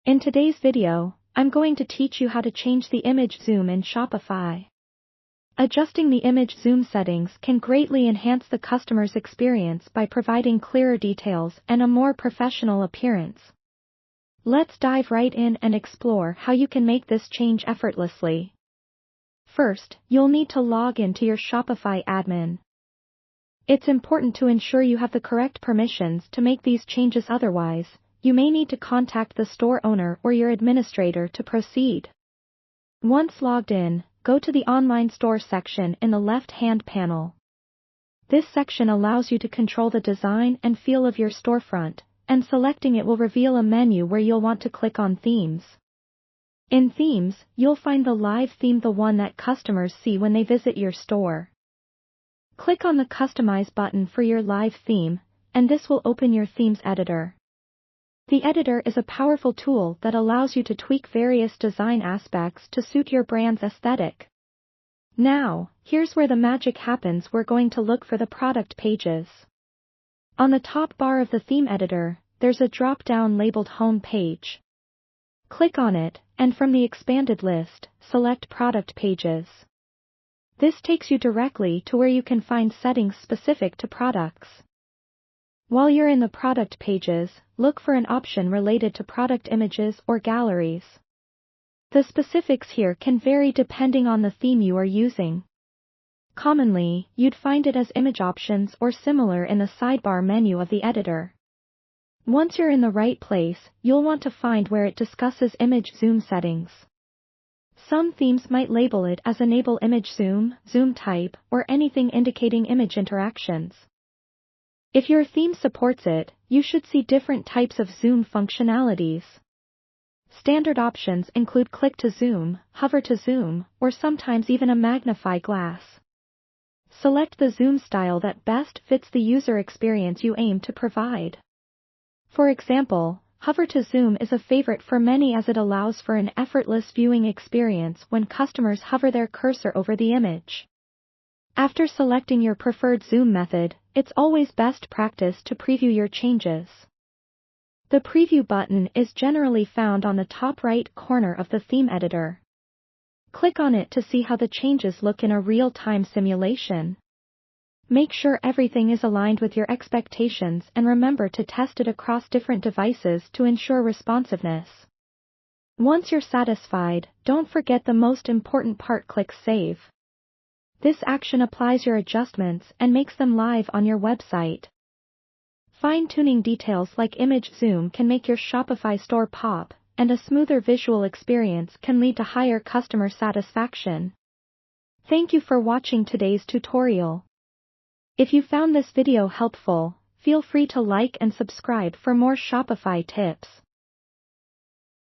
In today's video, I'm going to teach you how to change the image zoom in Shopify. Adjusting the image zoom settings can greatly enhance the customer's experience by providing clearer details and a more professional appearance. Let's dive right in and explore how you can make this change effortlessly. First, you'll need to log into your Shopify admin. It's important to ensure you have the correct permissions to make these changes, otherwise, you may need to contact the store owner or your administrator to proceed. Once logged in, go to the online store section in the left-hand panel. This section allows you to control the design and feel of your storefront, and selecting it will reveal a menu where you'll want to click on Themes. In Themes, you'll find the live theme, the one that customers see when they visit your store. Click on the Customize button for your live theme, and this will open your themes editor. The editor is a powerful tool that allows you to tweak various design aspects to suit your brand's aesthetic. Now, here's where the magic happens. We're going to look for the product pages. On the top bar of the theme editor, there's a drop-down labeled Home Page. Click on it, and from the expanded list, select Product Pages. This takes you directly to where you can find settings specific to products. While you're in the product pages, look for an option related to product images or galleries. The specifics here can vary depending on the theme you are using. Commonly, you'd find it as image options or similar in the sidebar menu of the editor. Once you're in the right place, you'll want to find where it discusses image zoom settings. Some themes might label it as Enable Image Zoom, Zoom Type, or anything indicating image interactions. If your theme supports it, you should see different types of zoom functionalities. Standard options include click to zoom, hover to zoom, or sometimes even a magnify glass. Select the zoom style that best fits the user experience you aim to provide. For example, hover to zoom is a favorite for many as it allows for an effortless viewing experience when customers hover their cursor over the image. After selecting your preferred zoom method, it's always best practice to preview your changes. The preview button is generally found on the top right corner of the theme editor. Click on it to see how the changes look in a real-time simulation. Make sure everything is aligned with your expectations and remember to test it across different devices to ensure responsiveness. Once you're satisfied, don't forget the most important part: click Save. This action applies your adjustments and makes them live on your website. Fine-tuning details like image zoom can make your Shopify store pop, and a smoother visual experience can lead to higher customer satisfaction. Thank you for watching today's tutorial. If you found this video helpful, feel free to like and subscribe for more Shopify tips.